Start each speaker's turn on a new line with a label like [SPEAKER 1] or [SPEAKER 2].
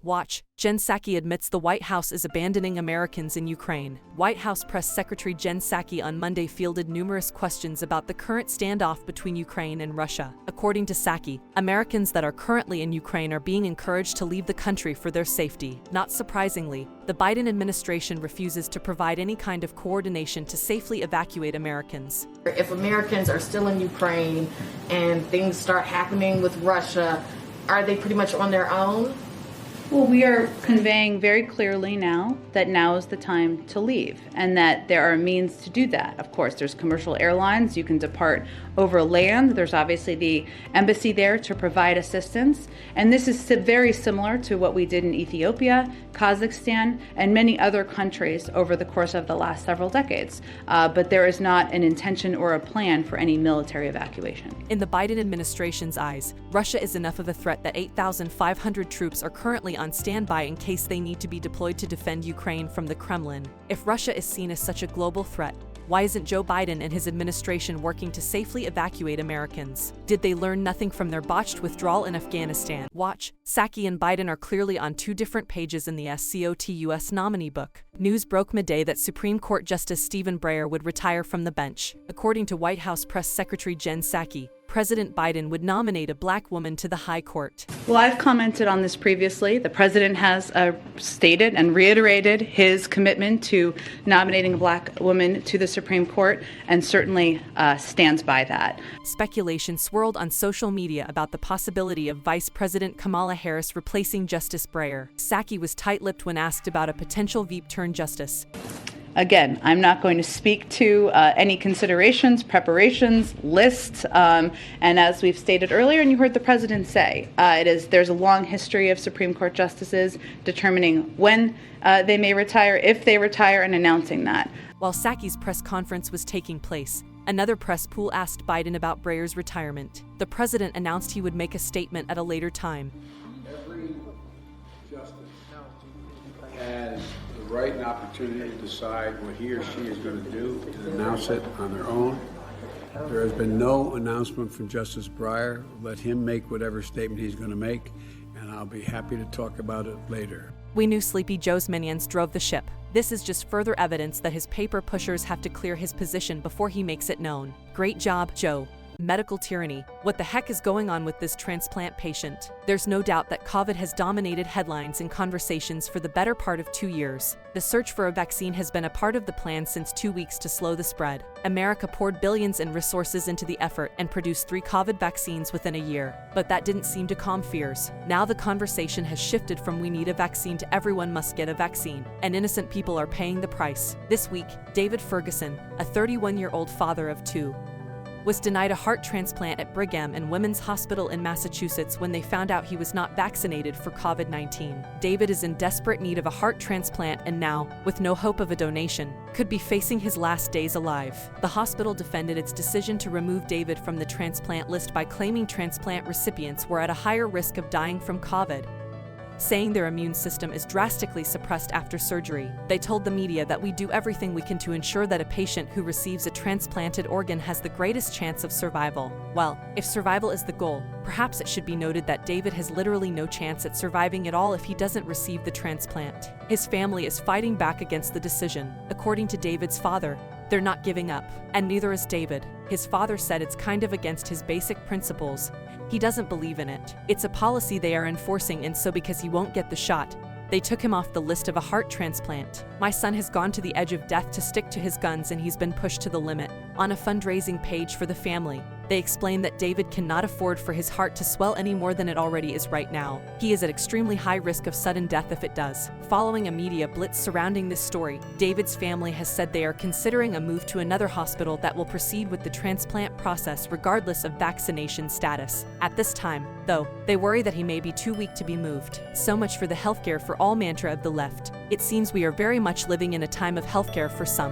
[SPEAKER 1] Watch, Jen Psaki admits the White House is abandoning Americans in Ukraine. White House Press Secretary Jen Psaki on Monday fielded numerous questions about the current standoff between Ukraine and Russia. According to Psaki, Americans that are currently in Ukraine are being encouraged to leave the country for their safety. Not surprisingly, the Biden administration refuses to provide any kind of coordination to safely evacuate Americans.
[SPEAKER 2] If Americans are still in Ukraine and things start happening with Russia, are they pretty much on their own?
[SPEAKER 3] Well, we are conveying very clearly now that now is the time to leave and that there are means to do that. Of course, there's commercial airlines. You can depart over land. There's obviously the embassy there to provide assistance. And this is very similar to what we did in Ethiopia, Kazakhstan, and many other countries over the course of the last several decades. But there is not an intention or a plan for any military evacuation.
[SPEAKER 1] In the Biden administration's eyes, Russia is enough of a threat that 8,500 troops are currently on standby in case they need to be deployed to defend Ukraine from the Kremlin. If Russia is seen as such a global threat, why isn't Joe Biden and his administration working to safely evacuate Americans? Did they learn nothing from their botched withdrawal in Afghanistan? Watch, Psaki and Biden are clearly on two different pages in the SCOTUS nominee book. News broke midday that Supreme Court Justice Stephen Breyer would retire from the bench. According to White House Press Secretary Jen Psaki, President Biden would nominate a black woman to the High Court.
[SPEAKER 3] Well, I've commented on this previously. The president has stated and reiterated his commitment to nominating a black woman to the Supreme Court and certainly stands by that.
[SPEAKER 1] Speculation swirled on social media about the possibility of Vice President Kamala Harris replacing Justice Breyer. Psaki was tight-lipped when asked about a potential veep-turned-justice.
[SPEAKER 3] Again, I'm not going to speak to any considerations, preparations, lists, and as we've stated earlier, and you heard the president say, there's a long history of Supreme Court justices determining when they may retire, if they retire, and announcing that.
[SPEAKER 1] While Psaki's press conference was taking place, another press pool asked Biden about Breyer's retirement. The president announced he would make a statement at a later time.
[SPEAKER 4] Every justice has the right and opportunity to decide what he or she is going to do and announce it on their own. There has been no announcement from Justice Breyer. Let him make whatever statement he's going to make, and I'll be happy to talk about it later.
[SPEAKER 1] We knew Sleepy Joe's minions drove the ship. This is just further evidence that his paper pushers have to clear his position before he makes it known. Great job, Joe. Medical tyranny. What the heck is going on with this transplant patient? There's no doubt that COVID has dominated headlines and conversations for the better part of 2 years. The search for a vaccine has been a part of the plan since 2 weeks to slow the spread. America poured billions in resources into the effort and produced 3 COVID vaccines within a year. But that didn't seem to calm fears. Now the conversation has shifted from we need a vaccine to everyone must get a vaccine, and innocent people are paying the price. This week, David Ferguson, a 31-year-old father of 2, was denied a heart transplant at Brigham and Women's Hospital in Massachusetts when they found out he was not vaccinated for COVID-19. David is in desperate need of a heart transplant and now, with no hope of a donation, could be facing his last days alive. The hospital defended its decision to remove David from the transplant list by claiming transplant recipients were at a higher risk of dying from COVID, saying their immune system is drastically suppressed after surgery. They told the media that we do everything we can to ensure that a patient who receives a transplanted organ has the greatest chance of survival. Well, if survival is the goal, perhaps it should be noted that David has literally no chance at surviving at all if he doesn't receive the transplant. His family is fighting back against the decision. According to David's father, they're not giving up, and neither is David. His father said it's kind of against his basic principles. He doesn't believe in it. It's a policy they are enforcing, and so because he won't get the shot, they took him off the list of a heart transplant. My son has gone to the edge of death to stick to his guns, and he's been pushed to the limit. On a fundraising page for the family, they explained that David cannot afford for his heart to swell any more than it already is right now. He is at extremely high risk of sudden death if it does. Following a media blitz surrounding this story, David's family has said they are considering a move to another hospital that will proceed with the transplant process regardless of vaccination status. At this time, though, they worry that he may be too weak to be moved. So much for the healthcare for all mantra of the left. It seems we are very much living in a time of healthcare for some.